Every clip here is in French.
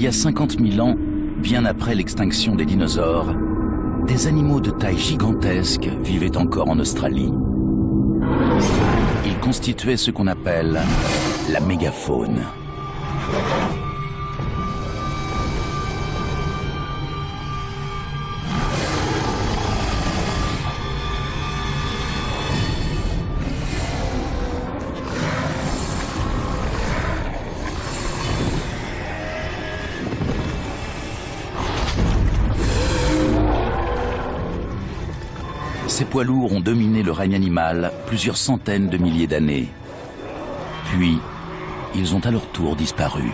y a 50 000 ans, bien après l'extinction des dinosaures, des animaux de taille gigantesque vivaient encore en Australie. Ils constituaient ce qu'on appelle la mégafaune. Ces poids lourds ont dominé le règne animal plusieurs centaines de milliers d'années. Puis, ils ont à leur tour disparu.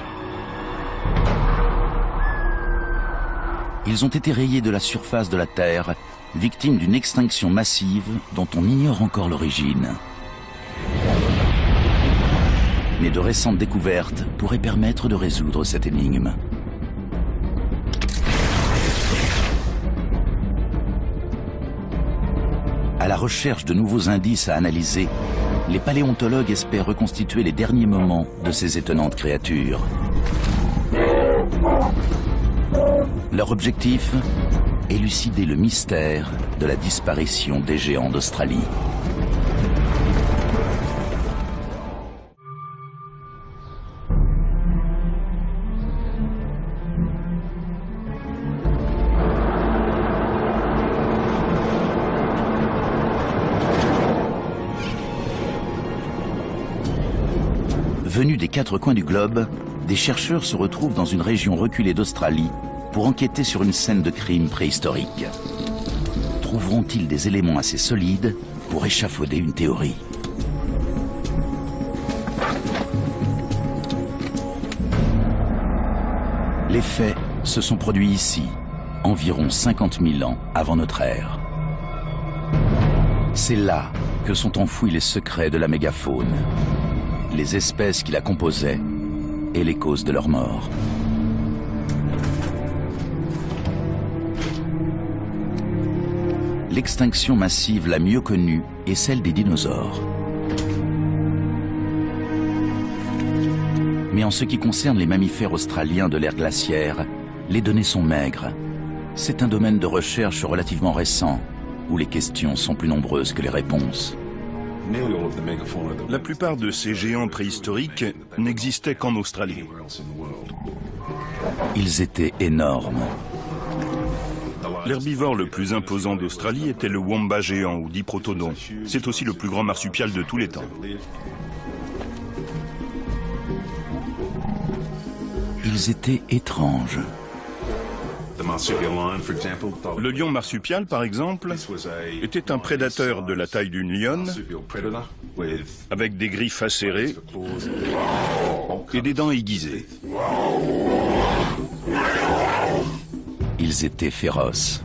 Ils ont été rayés de la surface de la Terre, victimes d'une extinction massive dont on ignore encore l'origine. Mais de récentes découvertes pourraient permettre de résoudre cette énigme. À la recherche de nouveaux indices à analyser, les paléontologues espèrent reconstituer les derniers moments de ces étonnantes créatures. Leur objectif, élucider le mystère de la disparition des géants d'Australie. Venus des quatre coins du globe, des chercheurs se retrouvent dans une région reculée d'Australie pour enquêter sur une scène de crime préhistorique. Trouveront-ils des éléments assez solides pour échafauder une théorie? Les faits se sont produits ici, environ 50 000 ans avant notre ère. C'est là que sont enfouis les secrets de la mégafaune, les espèces qui la composaient et les causes de leur mort. L'extinction massive la mieux connue est celle des dinosaures. Mais en ce qui concerne les mammifères australiens de l'ère glaciaire, les données sont maigres. C'est un domaine de recherche relativement récent, où les questions sont plus nombreuses que les réponses. La plupart de ces géants préhistoriques n'existaient qu'en Australie. Ils étaient énormes. L'herbivore le plus imposant d'Australie était le wombat géant ou diprotodon. C'est aussi le plus grand marsupial de tous les temps. Ils étaient étranges. Le lion marsupial, par exemple, était un prédateur de la taille d'une lionne, avec des griffes acérées et des dents aiguisées. Ils étaient féroces.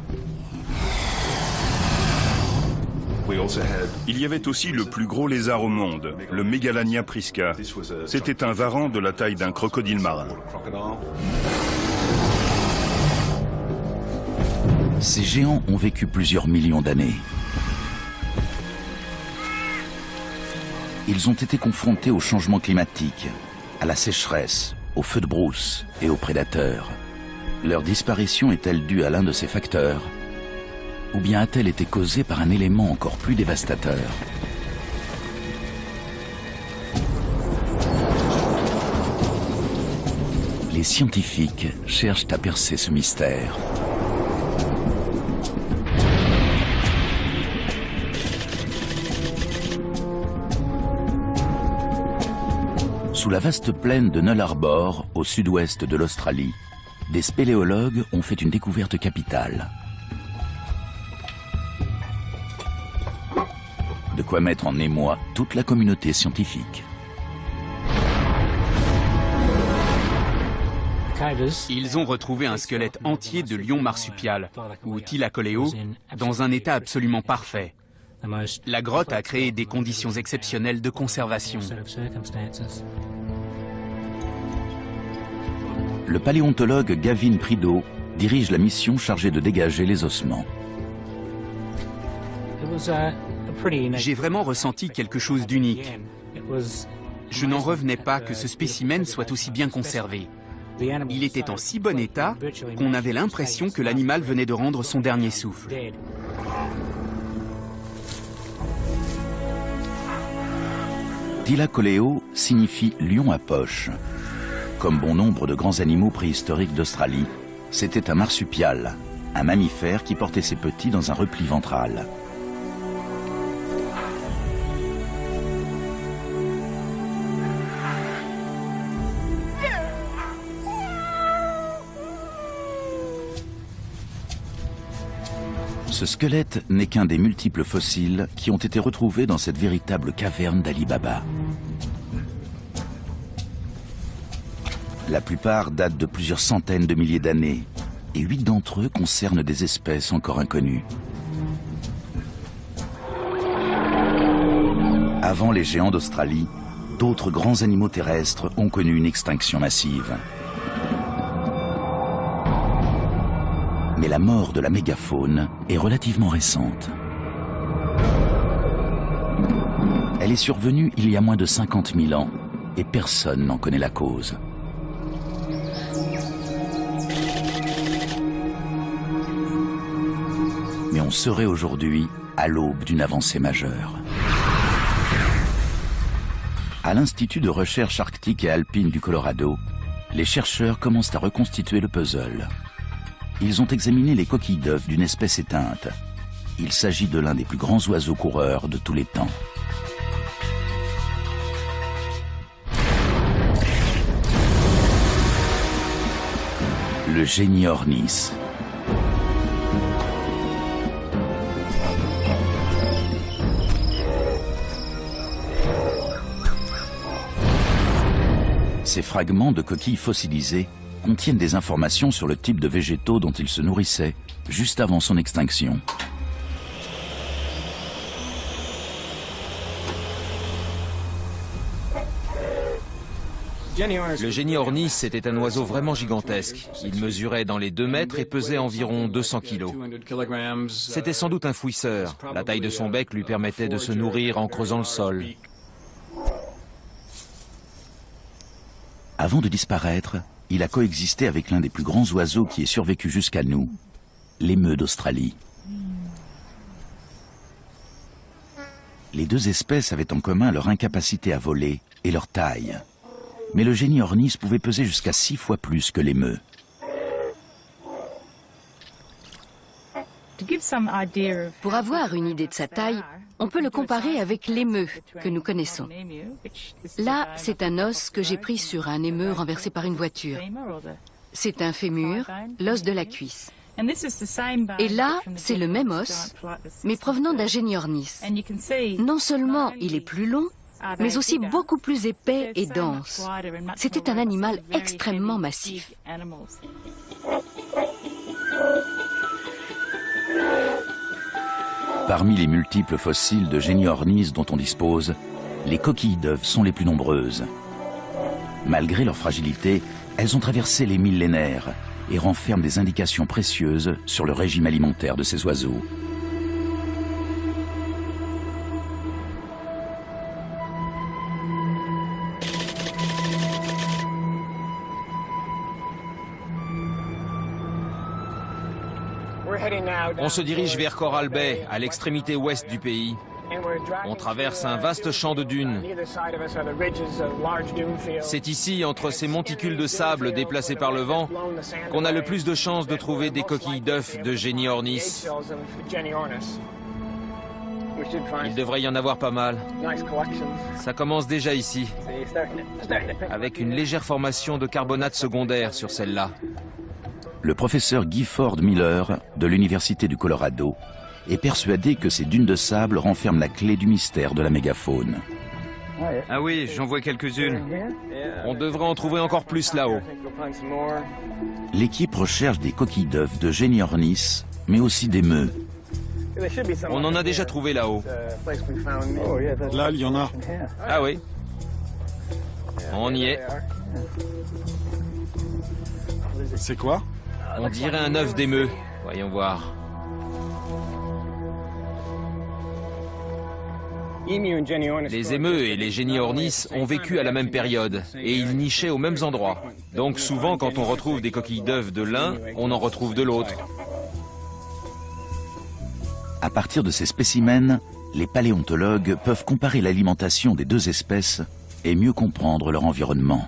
Il y avait aussi le plus gros lézard au monde, le Megalania prisca. C'était un varan de la taille d'un crocodile marin. Ces géants ont vécu plusieurs millions d'années. Ils ont été confrontés au changement climatique, à la sécheresse, aux feux de brousse et aux prédateurs. Leur disparition est-elle due à l'un de ces facteurs? Ou bien a-t-elle été causée par un élément encore plus dévastateur? Les scientifiques cherchent à percer ce mystère. Sous la vaste plaine de Null Arbor, au sud-ouest de l'Australie, des spéléologues ont fait une découverte capitale. De quoi mettre en émoi toute la communauté scientifique. Ils ont retrouvé un squelette entier de lion marsupial, ou Thylacoleo, dans un état absolument parfait. La grotte a créé des conditions exceptionnelles de conservation. Le paléontologue Gavin Prideaux dirige la mission chargée de dégager les ossements. J'ai vraiment ressenti quelque chose d'unique. Je n'en revenais pas que ce spécimen soit aussi bien conservé. Il était en si bon état qu'on avait l'impression que l'animal venait de rendre son dernier souffle. Thylacoleo signifie lion à poche. Comme bon nombre de grands animaux préhistoriques d'Australie, c'était un marsupial, un mammifère qui portait ses petits dans un repli ventral. Ce squelette n'est qu'un des multiples fossiles qui ont été retrouvés dans cette véritable caverne d'Ali Baba. La plupart datent de plusieurs centaines de milliers d'années, et 8 d'entre eux concernent des espèces encore inconnues. Avant les géants d'Australie, d'autres grands animaux terrestres ont connu une extinction massive. Mais la mort de la mégafaune est relativement récente. Elle est survenue il y a moins de 50 000 ans et personne n'en connaît la cause. Mais on serait aujourd'hui à l'aube d'une avancée majeure. À l'Institut de recherche arctique et alpine du Colorado, les chercheurs commencent à reconstituer le puzzle. Ils ont examiné les coquilles d'œufs d'une espèce éteinte. Il s'agit de l'un des plus grands oiseaux coureurs de tous les temps. Le Géniornis. Ces fragments de coquilles fossilisées contiennent des informations sur le type de végétaux dont il se nourrissait juste avant son extinction. Le Géniornis était un oiseau vraiment gigantesque. Il mesurait dans les 2 mètres et pesait environ 200 kilos. C'était sans doute un fouisseur. La taille de son bec lui permettait de se nourrir en creusant le sol. Avant de disparaître, il a coexisté avec l'un des plus grands oiseaux qui ait survécu jusqu'à nous, l'émeu d'Australie. Les deux espèces avaient en commun leur incapacité à voler et leur taille. Mais le Géniornis pouvait peser jusqu'à 6 fois plus que l'émeu. Pour avoir une idée de sa taille, on peut le comparer avec l'émeu que nous connaissons. Là, c'est un os que j'ai pris sur un émeu renversé par une voiture. C'est un fémur, l'os de la cuisse. Et là, c'est le même os, mais provenant d'un Géniornis. Non seulement il est plus long, mais aussi beaucoup plus épais et dense. C'était un animal extrêmement massif. Parmi les multiples fossiles de Géniornis dont on dispose, les coquilles d'œufs sont les plus nombreuses. Malgré leur fragilité, elles ont traversé les millénaires et renferment des indications précieuses sur le régime alimentaire de ces oiseaux. On se dirige vers Coral Bay, à l'extrémité ouest du pays. On traverse un vaste champ de dunes. C'est ici, entre ces monticules de sable déplacés par le vent, qu'on a le plus de chances de trouver des coquilles d'œufs de Géniornis. Il devrait y en avoir pas mal. Ça commence déjà ici, avec une légère formation de carbonate secondaire sur celle-là. Le professeur Gifford Miller, de l'Université du Colorado, est persuadé que ces dunes de sable renferment la clé du mystère de la mégafaune. Ah oui, j'en vois quelques-unes. On devrait en trouver encore plus là-haut. L'équipe recherche des coquilles d'œufs de Géniornis, mais aussi d'émeux. On en a déjà trouvé là-haut. Là, il y en a. Ah oui. On y est. C'est quoi? On dirait un œuf d'émeu. Voyons voir. Les émeus et les géniornis ont vécu à la même période et ils nichaient aux mêmes endroits. Donc souvent quand on retrouve des coquilles d'œufs de l'un, on en retrouve de l'autre. À partir de ces spécimens, les paléontologues peuvent comparer l'alimentation des deux espèces et mieux comprendre leur environnement.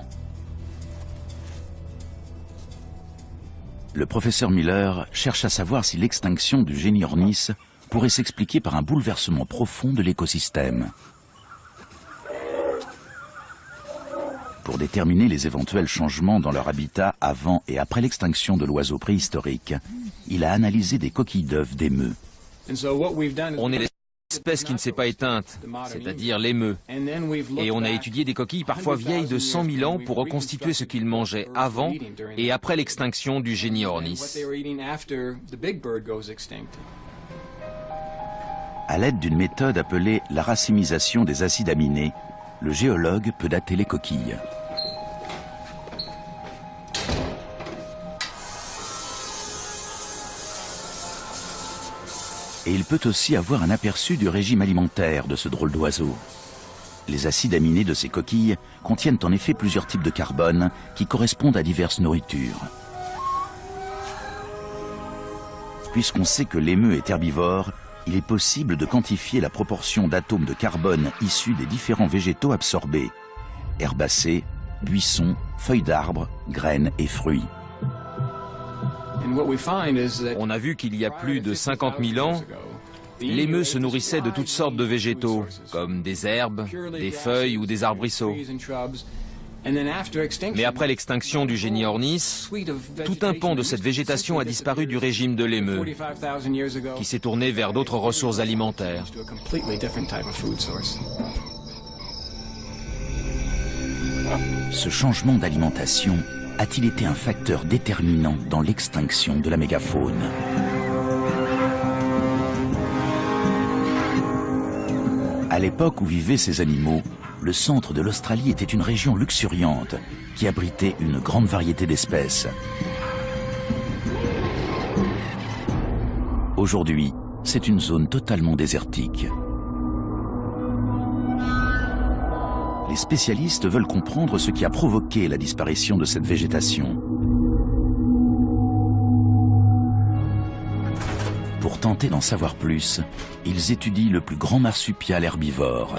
Le professeur Miller cherche à savoir si l'extinction du Géniornis pourrait s'expliquer par un bouleversement profond de l'écosystème. Pour déterminer les éventuels changements dans leur habitat avant et après l'extinction de l'oiseau préhistorique, il a analysé des coquilles d'œufs d'émeux. On est l'espèce qui ne s'est pas éteinte, c'est-à-dire l'émeu. Et on a étudié des coquilles parfois vieilles de 100 000 ans pour reconstituer ce qu'ils mangeaient avant et après l'extinction du Géniornis. À l'aide d'une méthode appelée la racimisation des acides aminés, le géologue peut dater les coquilles. Et il peut aussi avoir un aperçu du régime alimentaire de ce drôle d'oiseau. Les acides aminés de ces coquilles contiennent en effet plusieurs types de carbone qui correspondent à diverses nourritures. Puisqu'on sait que l'émeu est herbivore, il est possible de quantifier la proportion d'atomes de carbone issus des différents végétaux absorbés: herbacées, buissons, feuilles d'arbres, graines et fruits. On a vu qu'il y a plus de 50 000 ans, l'émeu se nourrissait de toutes sortes de végétaux, comme des herbes, des feuilles ou des arbrisseaux. Mais après l'extinction du Géniornis, tout un pan de cette végétation a disparu du régime de l'émeu, qui s'est tourné vers d'autres ressources alimentaires. Ce changement d'alimentation a-t-il été un facteur déterminant dans l'extinction de la mégafaune? À l'époque où vivaient ces animaux, le centre de l'Australie était une région luxuriante qui abritait une grande variété d'espèces. Aujourd'hui, c'est une zone totalement désertique. Les spécialistes veulent comprendre ce qui a provoqué la disparition de cette végétation. Pour tenter d'en savoir plus, ils étudient le plus grand marsupial herbivore.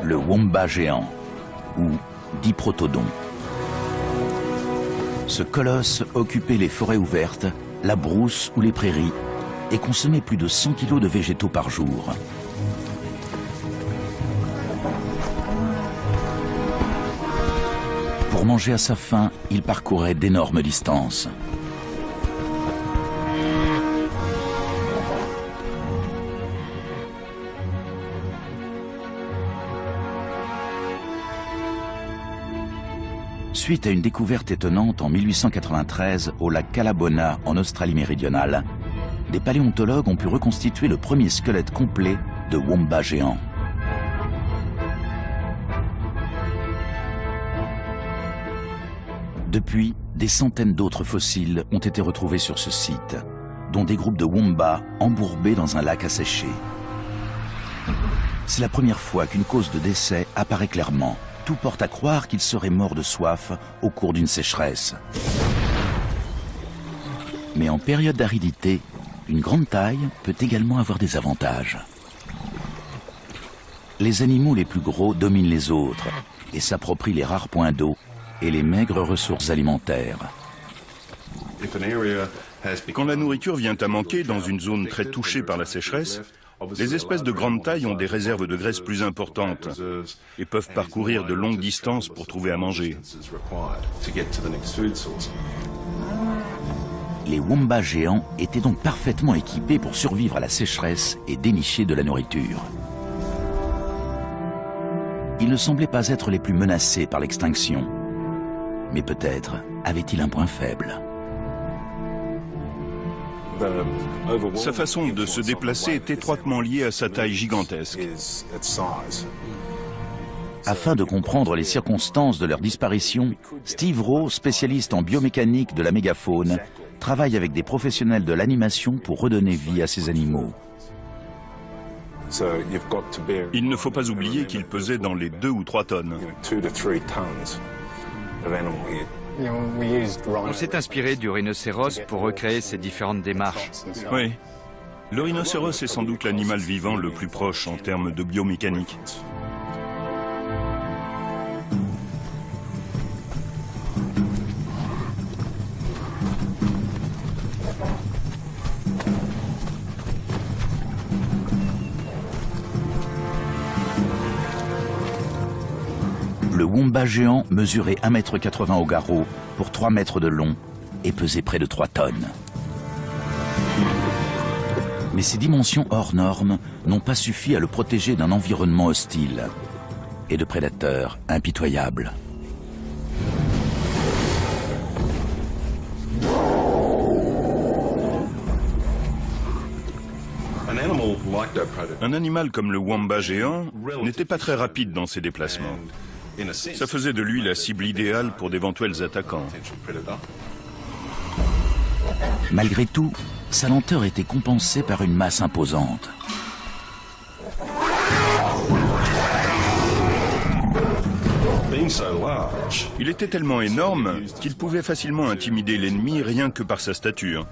Le wombat géant, ou diprotodon. Ce colosse occupait les forêts ouvertes, la brousse ou les prairies, et consommait plus de 100 kg de végétaux par jour. Pour manger à sa faim, il parcourait d'énormes distances. Suite à une découverte étonnante en 1893 au lac Callabona en Australie méridionale, des paléontologues ont pu reconstituer le premier squelette complet de wombat géant. Depuis, des centaines d'autres fossiles ont été retrouvés sur ce site, dont des groupes de wombats embourbés dans un lac asséché. C'est la première fois qu'une cause de décès apparaît clairement. Tout porte à croire qu'ils seraient morts de soif au cours d'une sécheresse. Mais en période d'aridité, une grande taille peut également avoir des avantages. Les animaux les plus gros dominent les autres et s'approprient les rares points d'eau et les maigres ressources alimentaires. Quand la nourriture vient à manquer dans une zone très touchée par la sécheresse, les espèces de grande taille ont des réserves de graisse plus importantes et peuvent parcourir de longues distances pour trouver à manger. Les wombats géants étaient donc parfaitement équipés pour survivre à la sécheresse et dénicher de la nourriture. Ils ne semblaient pas être les plus menacés par l'extinction. Mais peut-être avait-il un point faible. Sa façon de se déplacer est étroitement liée à sa taille gigantesque. Afin de comprendre les circonstances de leur disparition, Steve Rowe, spécialiste en biomécanique de la mégafaune, travaille avec des professionnels de l'animation pour redonner vie à ces animaux. Il ne faut pas oublier qu'il pesait dans les 2 ou 3 tonnes. On s'est inspiré du rhinocéros pour recréer ces différentes démarches. Oui. Le rhinocéros est sans doute l'animal vivant le plus proche en termes de biomécanique. Le wombat géant mesurait 1,80 m au garrot pour 3 mètres de long et pesait près de 3 tonnes. Mais ces dimensions hors normes n'ont pas suffi à le protéger d'un environnement hostile et de prédateurs impitoyables. Un animal comme le wombat géant n'était pas très rapide dans ses déplacements. Ça faisait de lui la cible idéale pour d'éventuels attaquants. Malgré tout, sa lenteur était compensée par une masse imposante. Il était tellement énorme qu'il pouvait facilement intimider l'ennemi rien que par sa stature.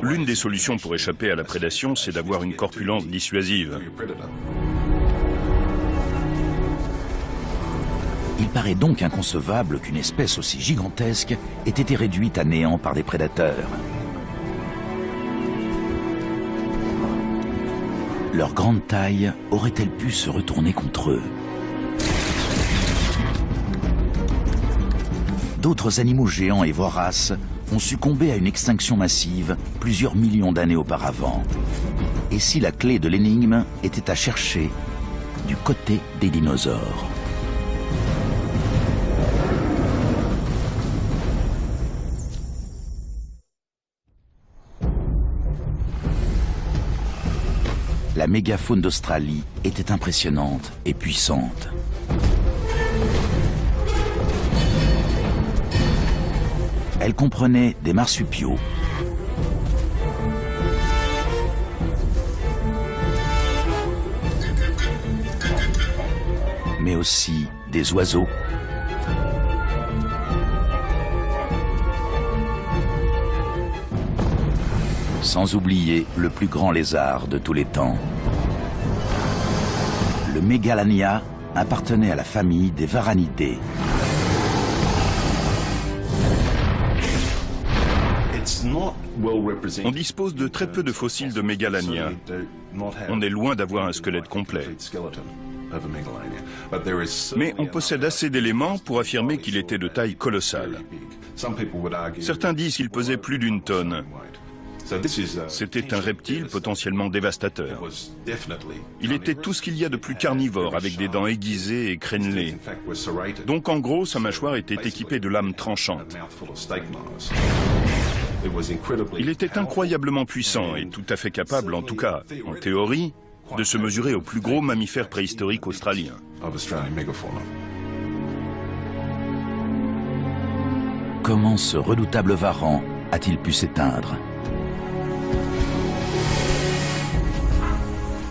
L'une des solutions pour échapper à la prédation, c'est d'avoir une corpulence dissuasive. Il paraît donc inconcevable qu'une espèce aussi gigantesque ait été réduite à néant par des prédateurs. Leur grande taille aurait-elle pu se retourner contre eux? D'autres animaux géants et voraces ont succombé à une extinction massive plusieurs millions d'années auparavant. Et si la clé de l'énigme était à chercher du côté des dinosaures? La mégafaune d'Australie était impressionnante et puissante. Elle comprenait des marsupiaux, mais aussi des oiseaux, sans oublier le plus grand lézard de tous les temps. Le Mégalania appartenait à la famille des Varanidés. On dispose de très peu de fossiles de Mégalania. On est loin d'avoir un squelette complet. Mais on possède assez d'éléments pour affirmer qu'il était de taille colossale. Certains disent qu'il pesait plus d'1 tonne. C'était un reptile potentiellement dévastateur. Il était tout ce qu'il y a de plus carnivore, avec des dents aiguisées et crénelées. Donc en gros, sa mâchoire était équipée de lames tranchantes. Il était incroyablement puissant et tout à fait capable, en tout cas en théorie, de se mesurer au plus gros mammifère préhistorique australien. Comment ce redoutable varan a-t-il pu s'éteindre?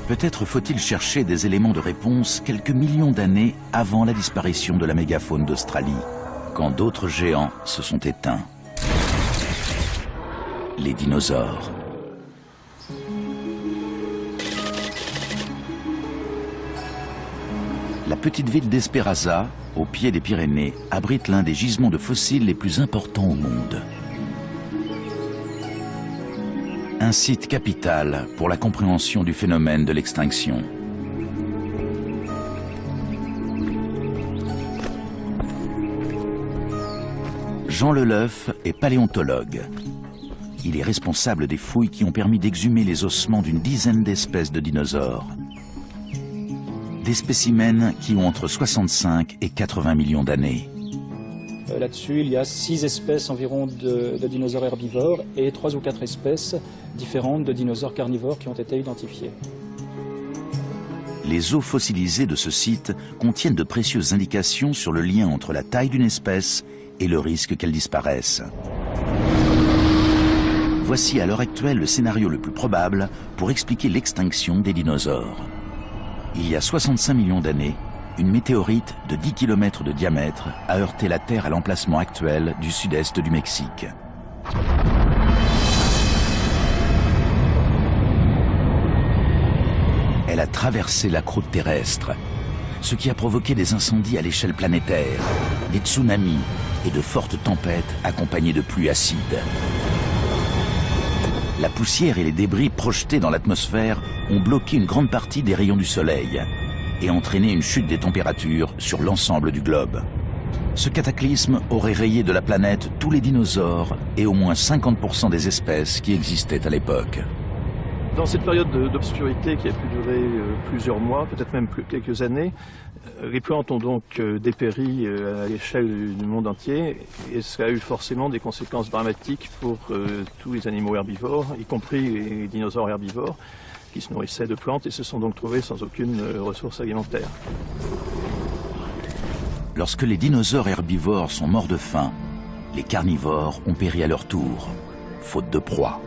Peut-être faut-il chercher des éléments de réponse quelques millions d'années avant la disparition de la mégafaune d'Australie, quand d'autres géants se sont éteints. Les dinosaures. La petite ville d'Esperanza, au pied des Pyrénées, abrite l'un des gisements de fossiles les plus importants au monde. Un site capital pour la compréhension du phénomène de l'extinction. Jean Leleuf est paléontologue. Il est responsable des fouilles qui ont permis d'exhumer les ossements d'une dizaine d'espèces de dinosaures. Des spécimens qui ont entre 65 et 80 millions d'années. Là-dessus, il y a 6 espèces environ de dinosaures herbivores et 3 ou 4 espèces différentes de dinosaures carnivores qui ont été identifiées. Les os fossilisés de ce site contiennent de précieuses indications sur le lien entre la taille d'une espèce et le risque qu'elle disparaisse. voici à l'heure actuelle le scénario le plus probable pour expliquer l'extinction des dinosaures. Il y a 65 millions d'années, une météorite de 10 km de diamètre a heurté la Terre à l'emplacement actuel du sud-est du Mexique. Elle a traversé la croûte terrestre, ce qui a provoqué des incendies à l'échelle planétaire, des tsunamis et de fortes tempêtes accompagnées de pluies acides. La poussière et les débris projetés dans l'atmosphère ont bloqué une grande partie des rayons du soleil et entraîné une chute des températures sur l'ensemble du globe. Ce cataclysme aurait rayé de la planète tous les dinosaures et au moins 50% des espèces qui existaient à l'époque. Dans cette période d'obscurité qui a pu durer plusieurs mois, peut-être même quelques années, les plantes ont donc dépéri à l'échelle du monde entier et ça a eu forcément des conséquences dramatiques pour tous les animaux herbivores, y compris les dinosaures herbivores qui se nourrissaient de plantes et se sont donc trouvés sans aucune ressource alimentaire. Lorsque les dinosaures herbivores sont morts de faim, les carnivores ont péri à leur tour, faute de proie.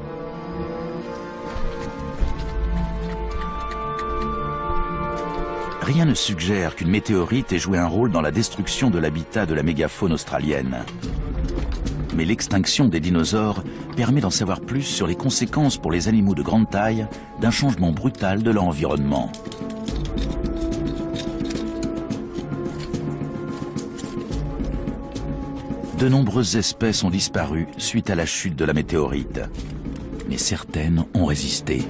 Rien ne suggère qu'une météorite ait joué un rôle dans la destruction de l'habitat de la mégafaune australienne. Mais l'extinction des dinosaures permet d'en savoir plus sur les conséquences pour les animaux de grande taille d'un changement brutal de leur environnement. De nombreuses espèces ont disparu suite à la chute de la météorite, mais certaines ont résisté.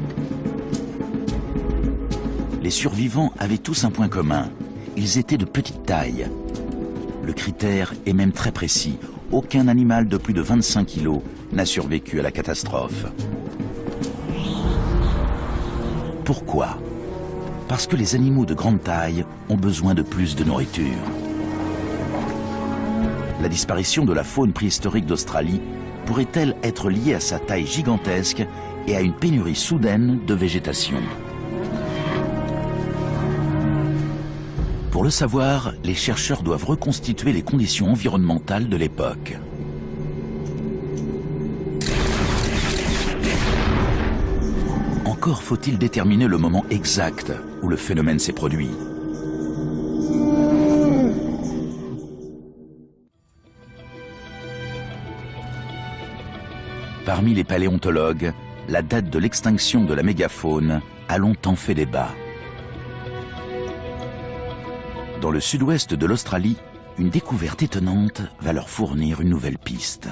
Les survivants avaient tous un point commun, ils étaient de petite taille. Le critère est même très précis, aucun animal de plus de 25 kg n'a survécu à la catastrophe. Pourquoi? Parce que les animaux de grande taille ont besoin de plus de nourriture. La disparition de la faune préhistorique d'Australie pourrait-elle être liée à sa taille gigantesque et à une pénurie soudaine de végétation? Pour le savoir, les chercheurs doivent reconstituer les conditions environnementales de l'époque. Encore faut-il déterminer le moment exact où le phénomène s'est produit. Parmi les paléontologues, la date de l'extinction de la mégafaune a longtemps fait débat. Dans le sud-ouest de l'Australie, une découverte étonnante va leur fournir une nouvelle piste.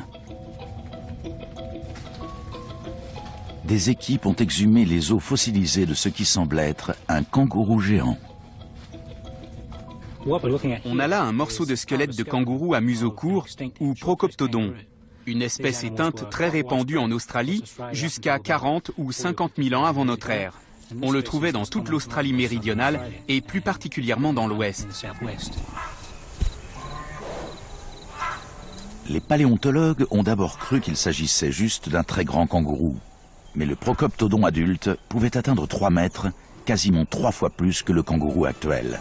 Des équipes ont exhumé les os fossilisés de ce qui semble être un kangourou géant. On a là un morceau de squelette de kangourou à museau court, ou Procoptodon, une espèce éteinte très répandue en Australie jusqu'à 40 ou 50 000 ans avant notre ère. On le trouvait dans toute l'Australie méridionale et plus particulièrement dans l'ouest. Les paléontologues ont d'abord cru qu'il s'agissait juste d'un très grand kangourou. Mais le Procoptodon adulte pouvait atteindre 3 mètres, quasiment 3 fois plus que le kangourou actuel.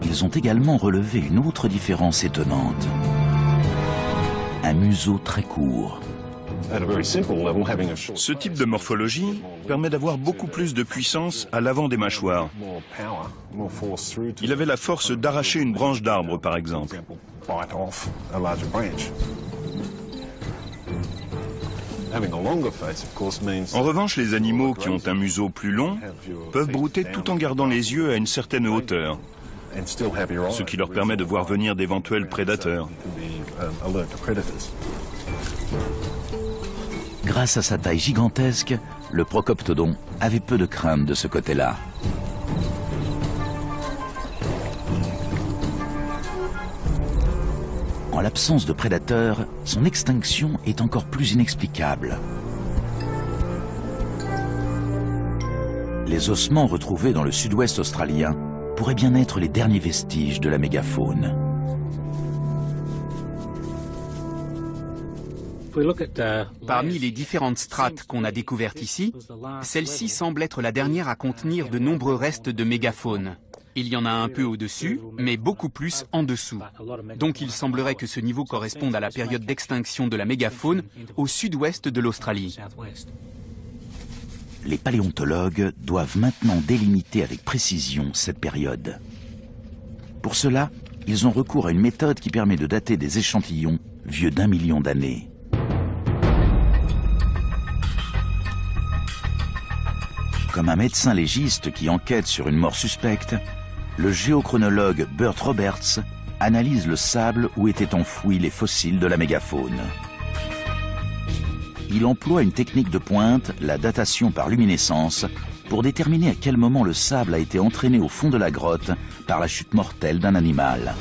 Ils ont également relevé une autre différence étonnante. Un museau très court. Ce type de morphologie permet d'avoir beaucoup plus de puissance à l'avant des mâchoires. Il avait la force d'arracher une branche d'arbre, par exemple. En revanche, les animaux qui ont un museau plus long peuvent brouter tout en gardant les yeux à une certaine hauteur, ce qui leur permet de voir venir d'éventuels prédateurs. Grâce à sa taille gigantesque, le Procoptodon avait peu de crainte de ce côté-là. En l'absence de prédateurs, son extinction est encore plus inexplicable. Les ossements retrouvés dans le sud-ouest australien pourraient bien être les derniers vestiges de la mégafaune. Parmi les différentes strates qu'on a découvertes ici, celle-ci semble être la dernière à contenir de nombreux restes de mégafaune. Il y en a un peu au-dessus, mais beaucoup plus en dessous. Donc il semblerait que ce niveau corresponde à la période d'extinction de la mégafaune au sud-ouest de l'Australie. Les paléontologues doivent maintenant délimiter avec précision cette période. Pour cela, ils ont recours à une méthode qui permet de dater des échantillons vieux d'1 million d'années. Comme un médecin légiste qui enquête sur une mort suspecte, le géochronologue Burt Roberts analyse le sable où étaient enfouis les fossiles de la mégafaune. Il emploie une technique de pointe, la datation par luminescence, pour déterminer à quel moment le sable a été entraîné au fond de la grotte par la chute mortelle d'un animal.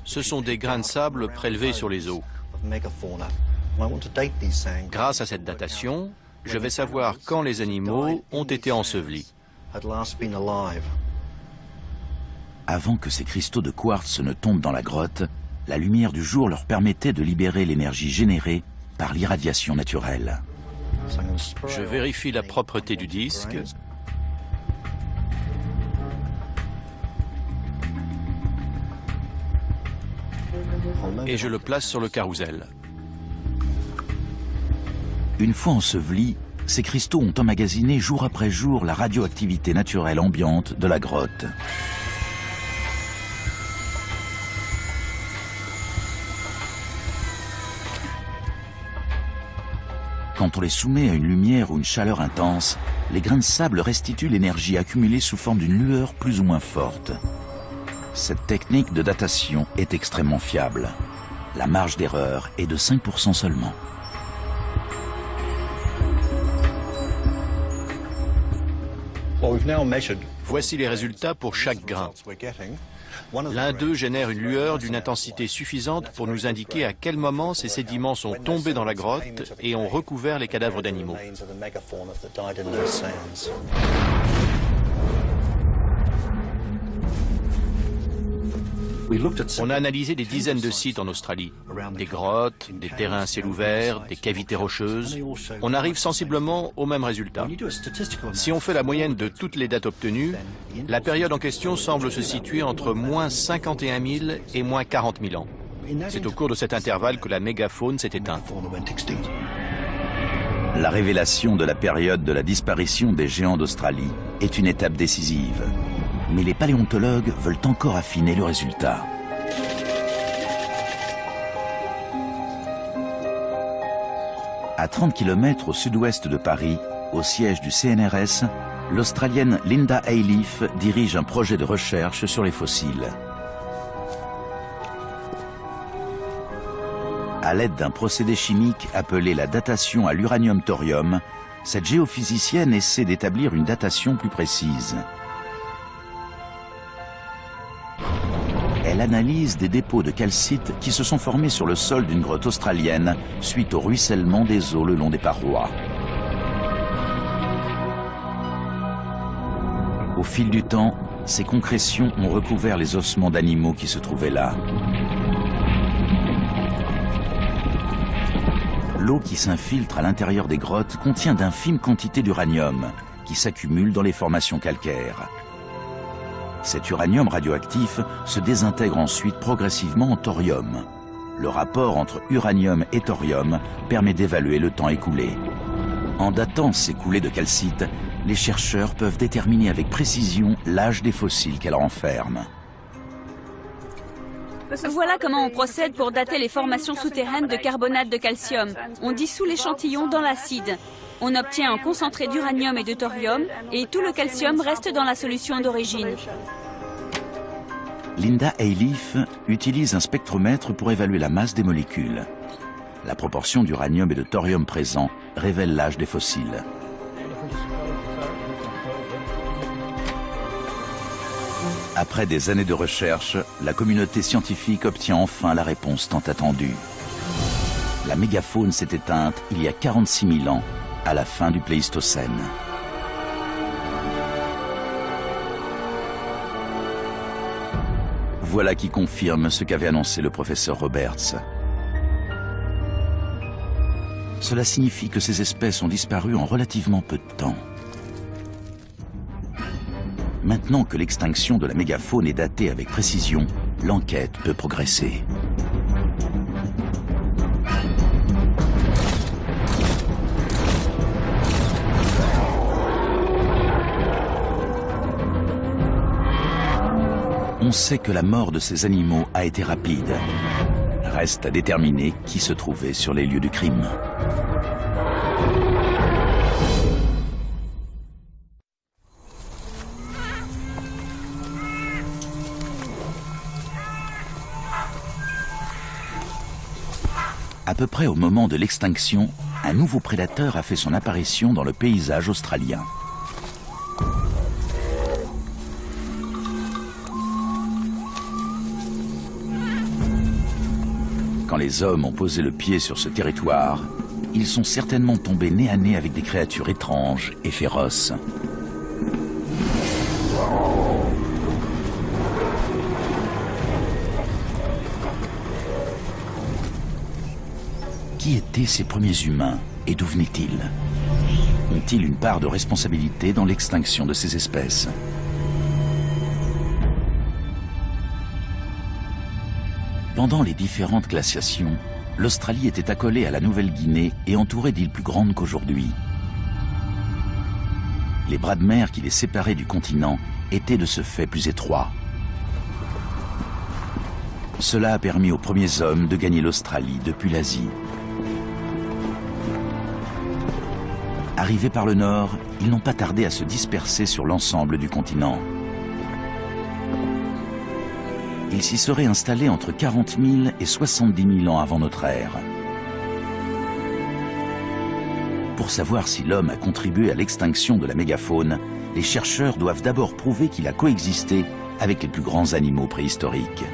Ce sont des grains de sable prélevés sur les os. Grâce à cette datation, je vais savoir quand les animaux ont été ensevelis. Avant que ces cristaux de quartz ne tombent dans la grotte, la lumière du jour leur permettait de libérer l'énergie générée par l'irradiation naturelle. Je vérifie la propreté du disque. Et je le place sur le carrousel. Une fois ensevelis, ces cristaux ont emmagasiné jour après jour la radioactivité naturelle ambiante de la grotte. Quand on les soumet à une lumière ou une chaleur intense, les grains de sable restituent l'énergie accumulée sous forme d'une lueur plus ou moins forte. Cette technique de datation est extrêmement fiable. La marge d'erreur est de 5% seulement. Voici les résultats pour chaque grain. L'un d'eux génère une lueur d'une intensité suffisante pour nous indiquer à quel moment ces sédiments sont tombés dans la grotte et ont recouvert les cadavres d'animaux. On a analysé des dizaines de sites en Australie, des grottes, des terrains à ciel ouvert, des cavités rocheuses. On arrive sensiblement au même résultat. Si on fait la moyenne de toutes les dates obtenues, la période en question semble se situer entre moins 51 000 et moins 40 000 ans. C'est au cours de cet intervalle que la mégafaune s'est éteinte. La révélation de la période de la disparition des géants d'Australie est une étape décisive. Mais les paléontologues veulent encore affiner le résultat. À 30 km au sud-ouest de Paris, au siège du CNRS, l'Australienne Linda Ayleaf dirige un projet de recherche sur les fossiles. À l'aide d'un procédé chimique appelé la datation à l'uranium-thorium, cette géophysicienne essaie d'établir une datation plus précise. Elle analyse des dépôts de calcite qui se sont formés sur le sol d'une grotte australienne suite au ruissellement des eaux le long des parois. Au fil du temps, ces concrétions ont recouvert les ossements d'animaux qui se trouvaient là. L'eau qui s'infiltre à l'intérieur des grottes contient d'infimes quantités d'uranium qui s'accumulent dans les formations calcaires. Cet uranium radioactif se désintègre ensuite progressivement en thorium. Le rapport entre uranium et thorium permet d'évaluer le temps écoulé. En datant ces coulées de calcite, les chercheurs peuvent déterminer avec précision l'âge des fossiles qu'elles renferment. Voilà comment on procède pour dater les formations souterraines de carbonate de calcium. On dissout l'échantillon dans l'acide. On obtient un concentré d'uranium et de thorium et tout le calcium reste dans la solution d'origine. Linda Ayleaf utilise un spectromètre pour évaluer la masse des molécules. La proportion d'uranium et de thorium présent révèle l'âge des fossiles. Après des années de recherche, la communauté scientifique obtient enfin la réponse tant attendue. La mégafaune s'est éteinte il y a 46 000 ans, à la fin du Pléistocène. Voilà qui confirme ce qu'avait annoncé le professeur Roberts. Cela signifie que ces espèces ont disparu en relativement peu de temps. Maintenant que l'extinction de la mégafaune est datée avec précision, l'enquête peut progresser. On sait que la mort de ces animaux a été rapide. Reste à déterminer qui se trouvait sur les lieux du crime. À peu près au moment de l'extinction, un nouveau prédateur a fait son apparition dans le paysage australien. Quand les hommes ont posé le pied sur ce territoire, ils sont certainement tombés nez à nez avec des créatures étranges et féroces. Qui étaient ces premiers humains et d'où venaient-ils? Ont-ils une part de responsabilité dans l'extinction de ces espèces? Pendant les différentes glaciations, l'Australie était accolée à la Nouvelle-Guinée et entourée d'îles plus grandes qu'aujourd'hui. Les bras de mer qui les séparaient du continent étaient de ce fait plus étroits. Cela a permis aux premiers hommes de gagner l'Australie depuis l'Asie. Arrivés par le nord, ils n'ont pas tardé à se disperser sur l'ensemble du continent. Ils s'y seraient installés entre 40 000 et 70 000 ans avant notre ère. Pour savoir si l'homme a contribué à l'extinction de la mégafaune, les chercheurs doivent d'abord prouver qu'il a coexisté avec les plus grands animaux préhistoriques.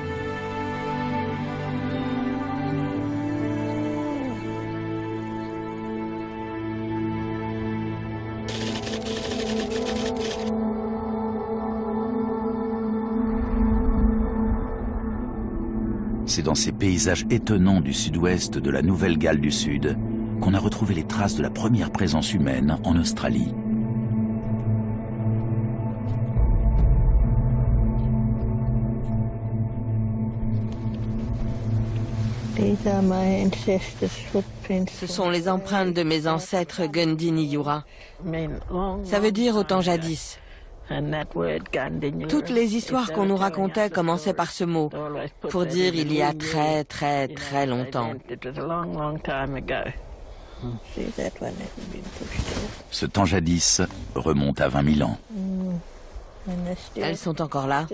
C'est dans ces paysages étonnants du sud-ouest de la Nouvelle-Galles du Sud qu'on a retrouvé les traces de la première présence humaine en Australie. Ce sont les empreintes de mes ancêtres Gundini-Yura. Ça veut dire autant jadis. Toutes les histoires qu'on nous racontait commençaient par ce mot, pour dire il y a très très très longtemps. Ce temps jadis remonte à 20 000 ans. Elles sont encore là.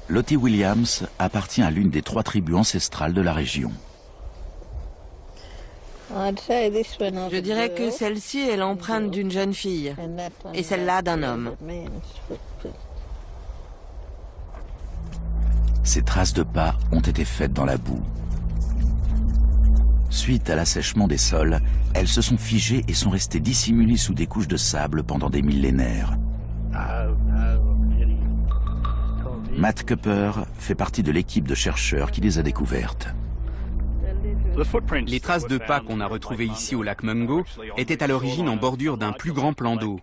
Lottie Williams appartient à l'une des 3 tribus ancestrales de la région. Je dirais que celle-ci est l'empreinte d'une jeune fille et celle-là d'un homme. Ces traces de pas ont été faites dans la boue. Suite à l'assèchement des sols, elles se sont figées et sont restées dissimulées sous des couches de sable pendant des millénaires. Matt Cooper fait partie de l'équipe de chercheurs qui les a découvertes. Les traces de pas qu'on a retrouvées ici au lac Mungo étaient à l'origine en bordure d'un plus grand plan d'eau.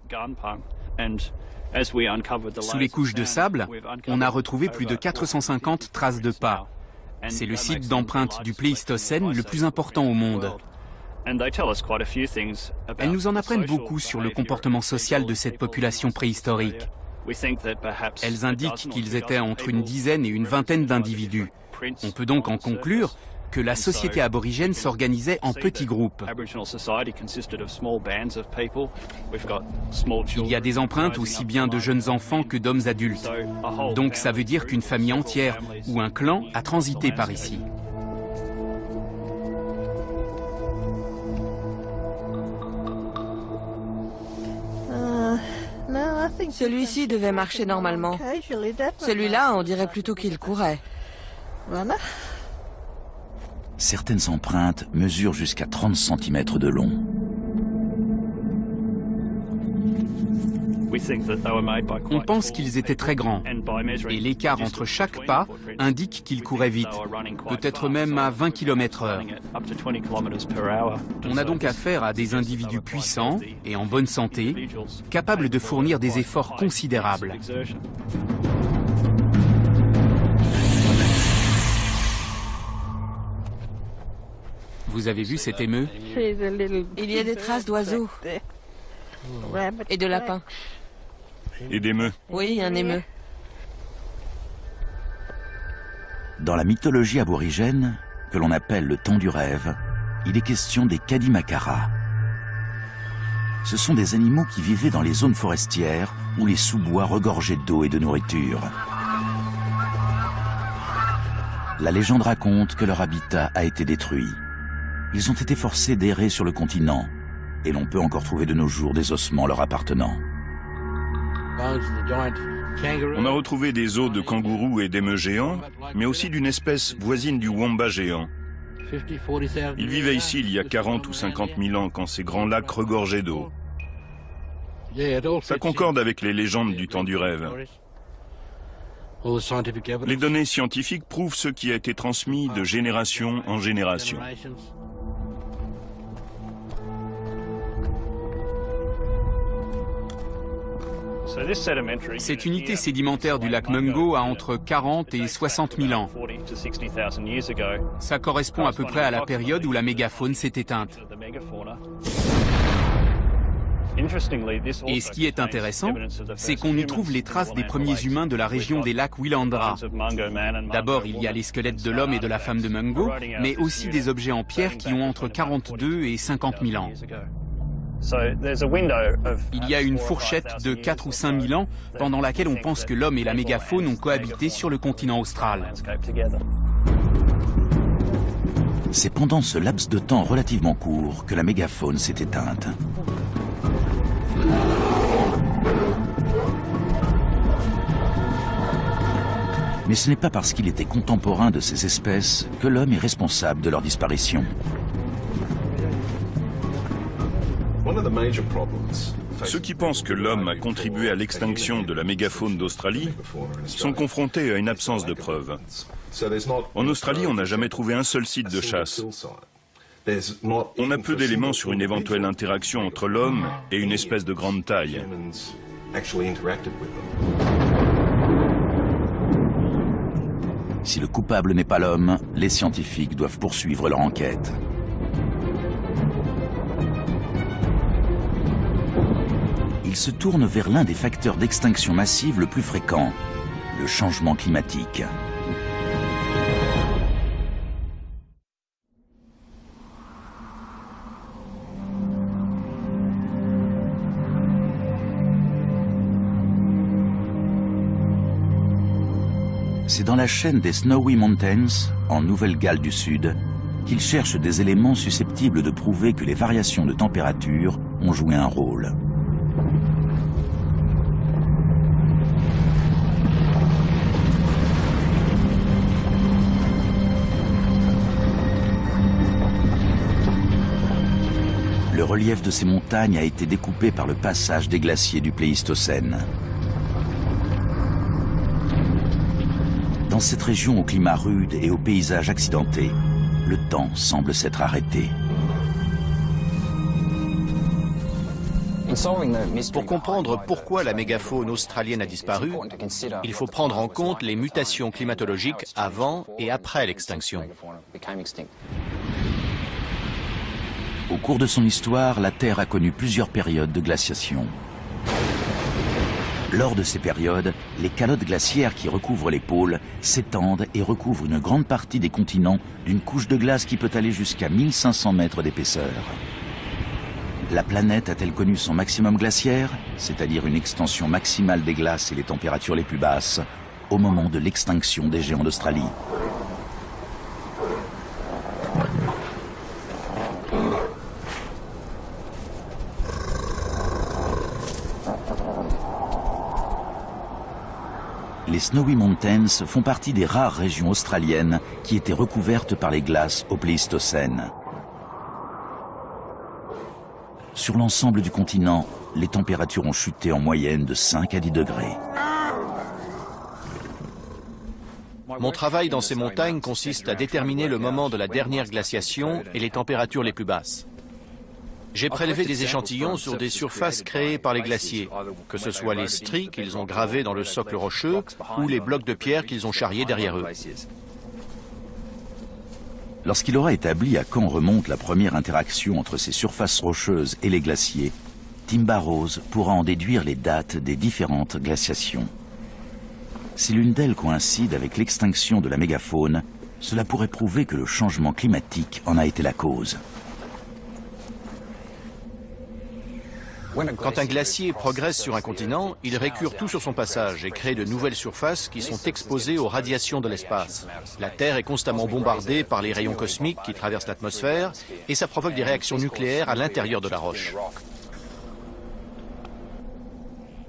Sous les couches de sable, on a retrouvé plus de 450 traces de pas. C'est le site d'empreinte du Pléistocène le plus important au monde. Elles nous en apprennent beaucoup sur le comportement social de cette population préhistorique. Elles indiquent qu'ils étaient entre une dizaine et une vingtaine d'individus. On peut donc en conclure que la société aborigène s'organisait en petits groupes. Il y a des empreintes aussi bien de jeunes enfants que d'hommes adultes. Donc ça veut dire qu'une famille entière ou un clan a transité par ici. Celui-ci devait marcher normalement. Celui-là, on dirait plutôt qu'il courait. Certaines empreintes mesurent jusqu'à 30 cm de long. On pense qu'ils étaient très grands, et l'écart entre chaque pas indique qu'ils couraient vite, peut-être même à 20 km/h. On a donc affaire à des individus puissants et en bonne santé, capables de fournir des efforts considérables. Vous avez vu cet émeu? Il y a des traces d'oiseaux et de lapins. Et d'émeux. Oui, un émeu. Dans la mythologie aborigène, que l'on appelle le temps du rêve, il est question des Kadimakara. Ce sont des animaux qui vivaient dans les zones forestières ou les sous-bois regorgeaient d'eau et de nourriture. La légende raconte que leur habitat a été détruit. Ils ont été forcés d'errer sur le continent, et l'on peut encore trouver de nos jours des ossements leur appartenant. On a retrouvé des os de kangourous et d'émeus géants, mais aussi d'une espèce voisine du wombat géant. Ils vivaient ici il y a 40 ou 50 000 ans quand ces grands lacs regorgeaient d'eau. Ça concorde avec les légendes du temps du rêve. Les données scientifiques prouvent ce qui a été transmis de génération en génération. Cette unité sédimentaire du lac Mungo a entre 40 et 60 000 ans. Ça correspond à peu près à la période où la mégafaune s'est éteinte. Et ce qui est intéressant, c'est qu'on y trouve les traces des premiers humains de la région des lacs Willandra. D'abord, il y a les squelettes de l'homme et de la femme de Mungo, mais aussi des objets en pierre qui ont entre 42 et 50 000 ans. Il y a une fourchette de 4 ou 5 000 ans pendant laquelle on pense que l'homme et la mégafaune ont cohabité sur le continent austral. C'est pendant ce laps de temps relativement court que la mégafaune s'est éteinte. Mais ce n'est pas parce qu'il était contemporain de ces espèces que l'homme est responsable de leur disparition. Ceux qui pensent que l'homme a contribué à l'extinction de la mégafaune d'Australie sont confrontés à une absence de preuves. En Australie, on n'a jamais trouvé un seul site de chasse. On a peu d'éléments sur une éventuelle interaction entre l'homme et une espèce de grande taille. Si le coupable n'est pas l'homme, les scientifiques doivent poursuivre leur enquête. Ils se tournent vers l'un des facteurs d'extinction massive le plus fréquent, le changement climatique. C'est dans la chaîne des Snowy Mountains, en Nouvelle-Galles du Sud, qu'ils cherchent des éléments susceptibles de prouver que les variations de température ont joué un rôle. Le relief de ces montagnes a été découpé par le passage des glaciers du Pléistocène. Dans cette région au climat rude et au paysage accidenté, le temps semble s'être arrêté. Pour comprendre pourquoi la mégafaune australienne a disparu, il faut prendre en compte les mutations climatologiques avant et après l'extinction. Au cours de son histoire, la Terre a connu plusieurs périodes de glaciation. Lors de ces périodes, les calottes glaciaires qui recouvrent les pôles s'étendent et recouvrent une grande partie des continents d'une couche de glace qui peut aller jusqu'à 1500 mètres d'épaisseur. La planète a-t-elle connu son maximum glaciaire, c'est-à-dire une extension maximale des glaces et les températures les plus basses, au moment de l'extinction des géants d'Australie? Les Snowy Mountains font partie des rares régions australiennes qui étaient recouvertes par les glaces au Pléistocène. Sur l'ensemble du continent, les températures ont chuté en moyenne de 5 à 10 degrés. Mon travail dans ces montagnes consiste à déterminer le moment de la dernière glaciation et les températures les plus basses. J'ai prélevé des échantillons sur des surfaces créées par les glaciers, que ce soit les stries qu'ils ont gravées dans le socle rocheux ou les blocs de pierre qu'ils ont charriés derrière eux. Lorsqu'il aura établi à quand remonte la première interaction entre ces surfaces rocheuses et les glaciers, Tim Barrows pourra en déduire les dates des différentes glaciations. Si l'une d'elles coïncide avec l'extinction de la mégafaune, cela pourrait prouver que le changement climatique en a été la cause. Quand un glacier progresse sur un continent, il récure tout sur son passage et crée de nouvelles surfaces qui sont exposées aux radiations de l'espace. La Terre est constamment bombardée par les rayons cosmiques qui traversent l'atmosphère et ça provoque des réactions nucléaires à l'intérieur de la roche.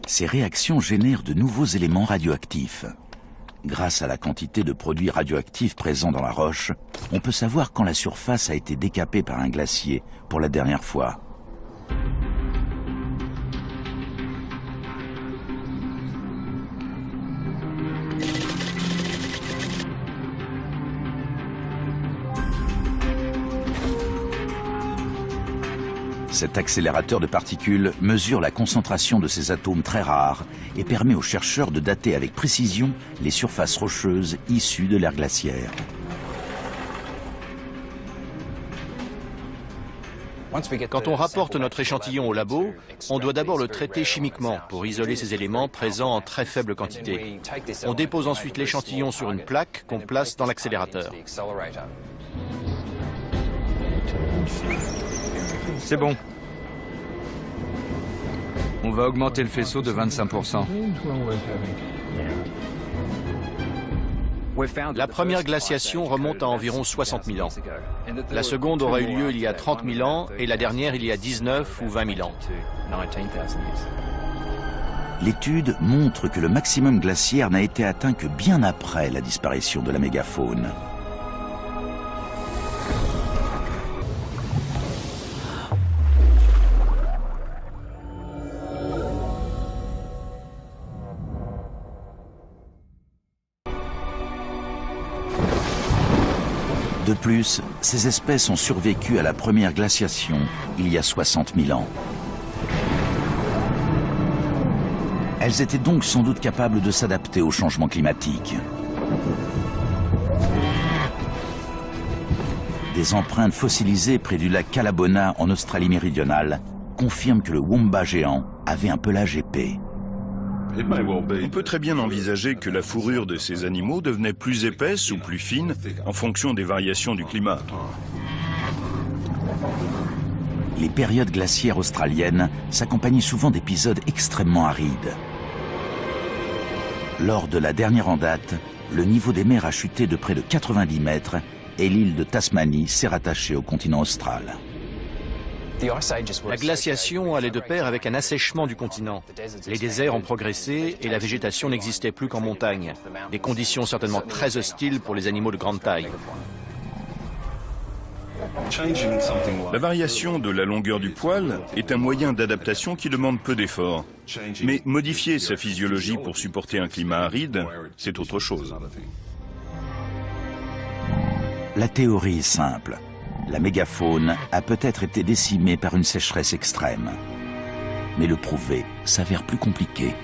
Ces réactions génèrent de nouveaux éléments radioactifs. Grâce à la quantité de produits radioactifs présents dans la roche, on peut savoir quand la surface a été décapée par un glacier pour la dernière fois. Cet accélérateur de particules mesure la concentration de ces atomes très rares et permet aux chercheurs de dater avec précision les surfaces rocheuses issues de l'ère glaciaire. Quand on rapporte notre échantillon au labo, on doit d'abord le traiter chimiquement pour isoler ces éléments présents en très faible quantité. On dépose ensuite l'échantillon sur une plaque qu'on place dans l'accélérateur. C'est bon. On va augmenter le faisceau de 25%. La première glaciation remonte à environ 60 000 ans. La seconde aura eu lieu il y a 30 000 ans et la dernière il y a 19 ou 20 000 ans. L'étude montre que le maximum glaciaire n'a été atteint que bien après la disparition de la mégafaune. De plus, ces espèces ont survécu à la première glaciation il y a 60 000 ans. Elles étaient donc sans doute capables de s'adapter au changement climatique. Des empreintes fossilisées près du lac Calabona en Australie méridionale confirment que le wombat géant avait un pelage épais. On peut très bien envisager que la fourrure de ces animaux devenait plus épaisse ou plus fine en fonction des variations du climat. Les périodes glaciaires australiennes s'accompagnent souvent d'épisodes extrêmement arides. Lors de la dernière en date, le niveau des mers a chuté de près de 90 mètres et l'île de Tasmanie s'est rattachée au continent austral. La glaciation allait de pair avec un assèchement du continent. Les déserts ont progressé et la végétation n'existait plus qu'en montagne. Des conditions certainement très hostiles pour les animaux de grande taille. La variation de la longueur du poil est un moyen d'adaptation qui demande peu d'efforts. Mais modifier sa physiologie pour supporter un climat aride, c'est autre chose. La théorie est simple. La mégafaune a peut-être été décimée par une sécheresse extrême. Mais le prouver s'avère plus compliqué.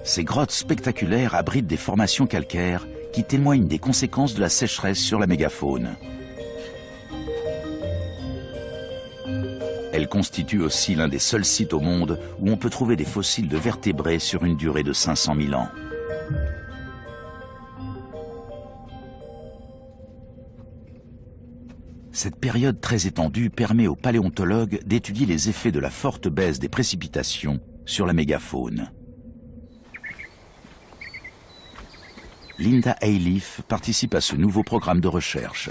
Ces grottes spectaculaires abritent des formations calcaires qui témoignent des conséquences de la sécheresse sur la mégafaune. Elle constitue aussi l'un des seuls sites au monde où on peut trouver des fossiles de vertébrés sur une durée de 500 000 ans. Cette période très étendue permet aux paléontologues d'étudier les effets de la forte baisse des précipitations sur la mégafaune. Linda Ayleaf participe à ce nouveau programme de recherche.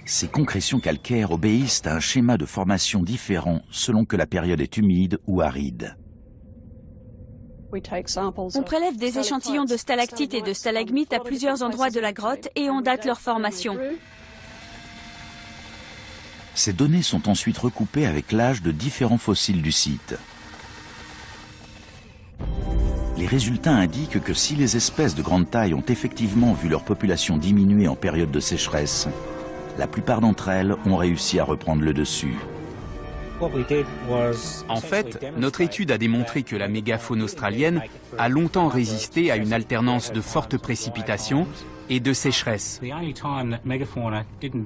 Ces concrétions calcaires obéissent à un schéma de formation différent selon que la période est humide ou aride. On prélève des échantillons de stalactites et de stalagmites à plusieurs endroits de la grotte et on date leur formation. Ces données sont ensuite recoupées avec l'âge de différents fossiles du site. Les résultats indiquent que si les espèces de grande taille ont effectivement vu leur population diminuer en période de sécheresse, la plupart d'entre elles ont réussi à reprendre le dessus. En fait, notre étude a démontré que la mégafaune australienne a longtemps résisté à une alternance de fortes précipitations et de sécheresse.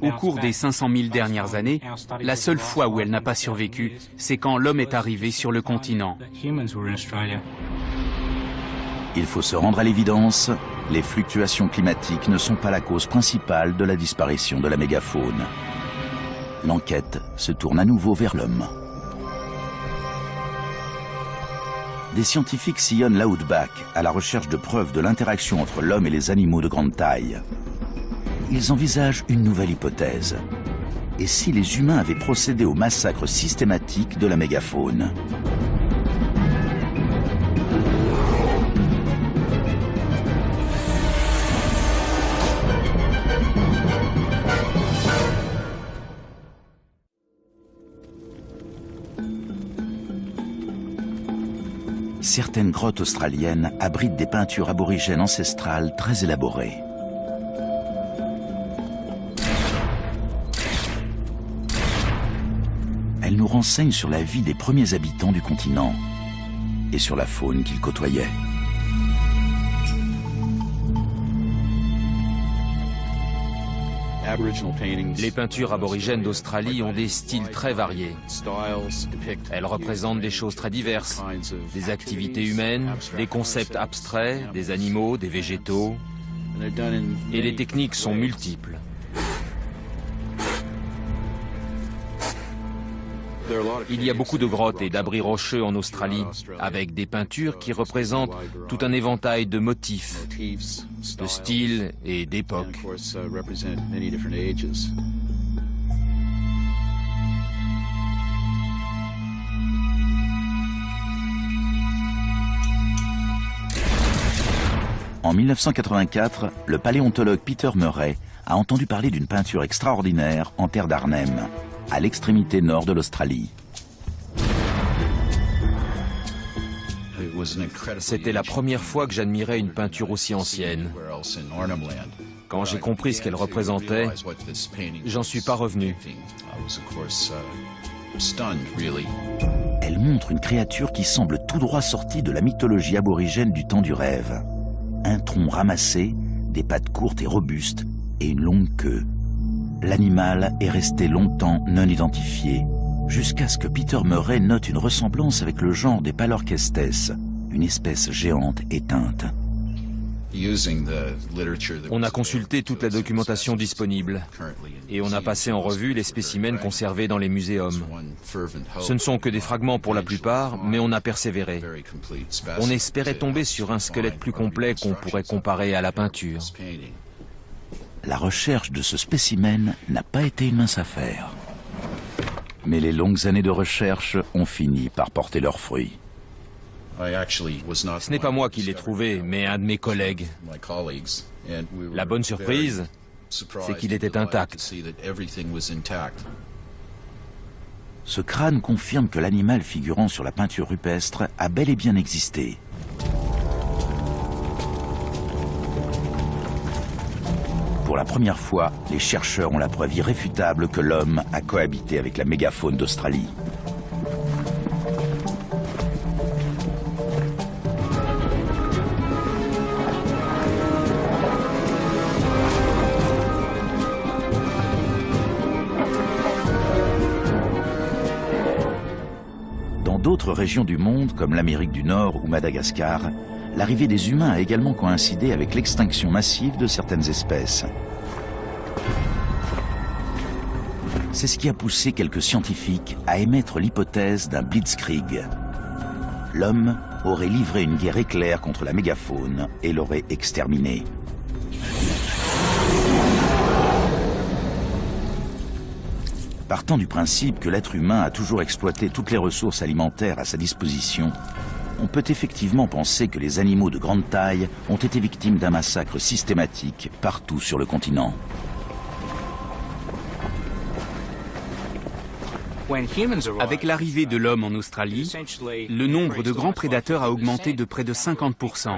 Au cours des 500 000 dernières années, la seule fois où elle n'a pas survécu, c'est quand l'homme est arrivé sur le continent. Il faut se rendre à l'évidence, les fluctuations climatiques ne sont pas la cause principale de la disparition de la mégafaune. L'enquête se tourne à nouveau vers l'homme. Des scientifiques sillonnent l'Outback à la recherche de preuves de l'interaction entre l'homme et les animaux de grande taille. Ils envisagent une nouvelle hypothèse. Et si les humains avaient procédé au massacre systématique de la mégafaune ? Certaines grottes australiennes abritent des peintures aborigènes ancestrales très élaborées. Elles nous renseignent sur la vie des premiers habitants du continent et sur la faune qu'ils côtoyaient. Les peintures aborigènes d'Australie ont des styles très variés. Elles représentent des choses très diverses, des activités humaines, des concepts abstraits, des animaux, des végétaux. Et les techniques sont multiples. Il y a beaucoup de grottes et d'abris rocheux en Australie, avec des peintures qui représentent tout un éventail de motifs, de styles et d'époques. En 1984, le paléontologue Peter Murray a entendu parler d'une peinture extraordinaire en terre d'Arnhem, à l'extrémité nord de l'Australie. C'était la première fois que j'admirais une peinture aussi ancienne. Quand j'ai compris ce qu'elle représentait, j'en suis pas revenu. Elle montre une créature qui semble tout droit sortie de la mythologie aborigène du temps du rêve. Un tronc ramassé, des pattes courtes et robustes, et une longue queue. L'animal est resté longtemps non identifié, jusqu'à ce que Peter Murray note une ressemblance avec le genre des Palorchestes, une espèce géante éteinte. On a consulté toute la documentation disponible et on a passé en revue les spécimens conservés dans les muséums. Ce ne sont que des fragments pour la plupart, mais on a persévéré. On espérait tomber sur un squelette plus complet qu'on pourrait comparer à la peinture. La recherche de ce spécimen n'a pas été une mince affaire. Mais les longues années de recherche ont fini par porter leurs fruits. Ce n'est pas moi qui l'ai trouvé, mais un de mes collègues. La bonne surprise, c'est qu'il était intact. Ce crâne confirme que l'animal figurant sur la peinture rupestre a bel et bien existé. Pour la première fois, les chercheurs ont la preuve irréfutable que l'homme a cohabité avec la mégafaune d'Australie. Dans d'autres régions du monde, comme l'Amérique du Nord ou Madagascar, l'arrivée des humains a également coïncidé avec l'extinction massive de certaines espèces. C'est ce qui a poussé quelques scientifiques à émettre l'hypothèse d'un blitzkrieg. L'homme aurait livré une guerre éclair contre la mégafaune et l'aurait exterminée. Partant du principe que l'être humain a toujours exploité toutes les ressources alimentaires à sa disposition, on peut effectivement penser que les animaux de grande taille ont été victimes d'un massacre systématique partout sur le continent. Avec l'arrivée de l'homme en Australie, le nombre de grands prédateurs a augmenté de près de 50%.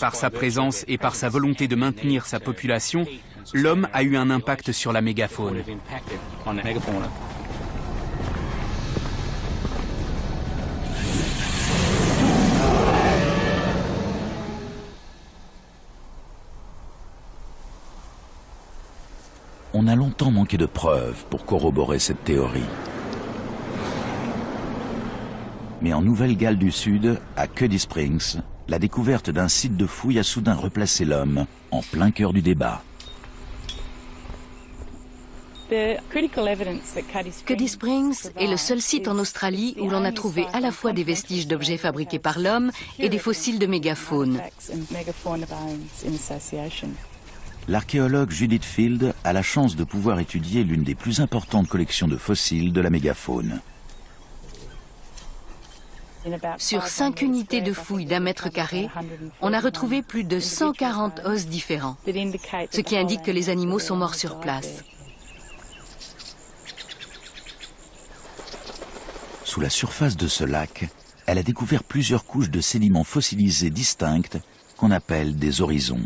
Par sa présence et par sa volonté de maintenir sa population, l'homme a eu un impact sur la mégafaune. On a longtemps manqué de preuves pour corroborer cette théorie. Mais en Nouvelle-Galles du Sud, à Cuddy Springs, la découverte d'un site de fouilles a soudain replacé l'homme en plein cœur du débat. Cuddy Springs est le seul site en Australie où l'on a trouvé à la fois des vestiges d'objets fabriqués par l'homme et des fossiles de mégafaune. L'archéologue Judith Field a la chance de pouvoir étudier l'une des plus importantes collections de fossiles de la mégafaune. Sur 5 unités de fouilles d'1 mètre carré, on a retrouvé plus de 140 os différents, ce qui indique que les animaux sont morts sur place. Sous la surface de ce lac, elle a découvert plusieurs couches de sédiments fossilisés distinctes qu'on appelle des horizons.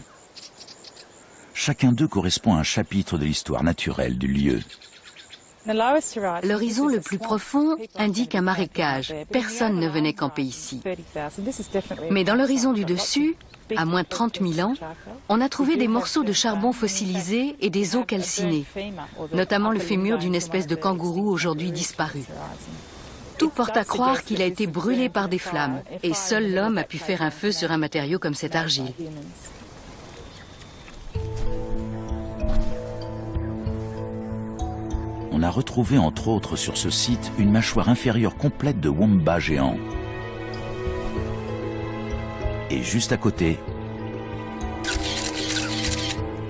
Chacun d'eux correspond à un chapitre de l'histoire naturelle du lieu. L'horizon le plus profond indique un marécage. Personne ne venait camper ici. Mais dans l'horizon du dessus, à moins de 30 000 ans, on a trouvé des morceaux de charbon fossilisés et des os calcinés, notamment le fémur d'une espèce de kangourou aujourd'hui disparue. Tout porte à croire qu'il a été brûlé par des flammes, et seul l'homme a pu faire un feu sur un matériau comme cette argile. On a retrouvé entre autres sur ce site une mâchoire inférieure complète de wombat géant. Et juste à côté,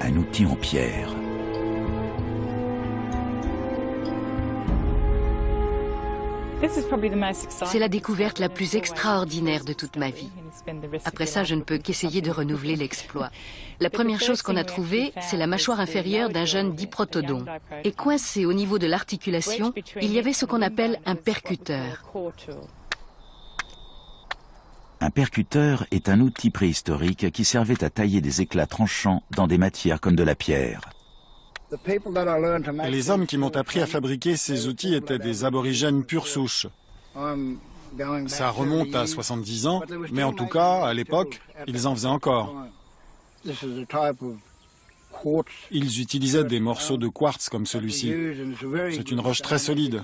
un outil en pierre. C'est la découverte la plus extraordinaire de toute ma vie. Après ça, je ne peux qu'essayer de renouveler l'exploit. La première chose qu'on a trouvée, c'est la mâchoire inférieure d'un jeune diprotodon. Et coincé au niveau de l'articulation, il y avait ce qu'on appelle un percuteur. Un percuteur est un outil préhistorique qui servait à tailler des éclats tranchants dans des matières comme de la pierre. Les hommes qui m'ont appris à fabriquer ces outils étaient des aborigènes pure souche. Ça remonte à 70 ans, mais en tout cas, à l'époque, ils en faisaient encore. Ils utilisaient des morceaux de quartz comme celui-ci. C'est une roche très solide.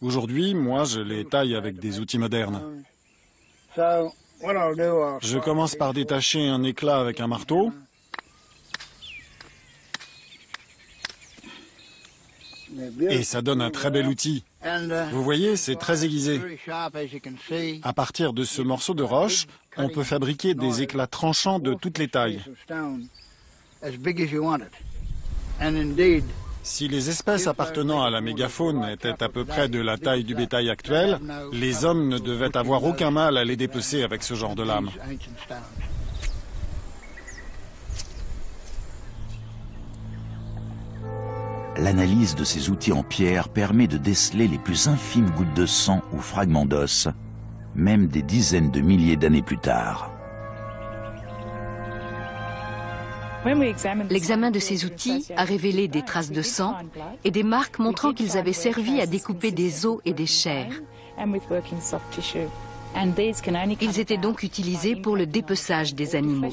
Aujourd'hui, moi, je les taille avec des outils modernes. Je commence par détacher un éclat avec un marteau. Et ça donne un très bel outil. Vous voyez, c'est très aiguisé. À partir de ce morceau de roche, on peut fabriquer des éclats tranchants de toutes les tailles. Si les espèces appartenant à la mégafaune étaient à peu près de la taille du bétail actuel, les hommes ne devaient avoir aucun mal à les dépecer avec ce genre de lame. L'analyse de ces outils en pierre permet de déceler les plus infimes gouttes de sang ou fragments d'os, même des dizaines de milliers d'années plus tard. L'examen de ces outils a révélé des traces de sang et des marques montrant qu'ils avaient servi à découper des os et des chairs. Ils étaient donc utilisés pour le dépeçage des animaux.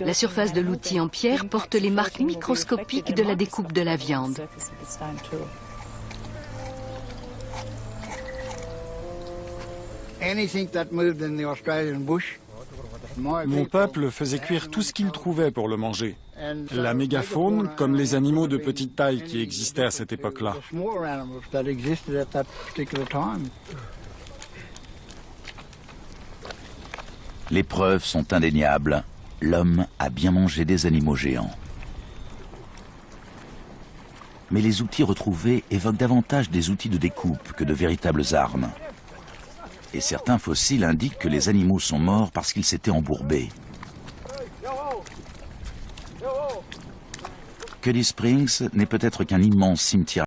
La surface de l'outil en pierre porte les marques microscopiques de la découpe de la viande. Mon peuple faisait cuire tout ce qu'il trouvait pour le manger. La mégafaune, comme les animaux de petite taille qui existaient à cette époque-là. Les preuves sont indéniables. L'homme a bien mangé des animaux géants. Mais les outils retrouvés évoquent davantage des outils de découpe que de véritables armes. Et certains fossiles indiquent que les animaux sont morts parce qu'ils s'étaient embourbés. Cuddy Springs n'est peut-être qu'un immense cimetière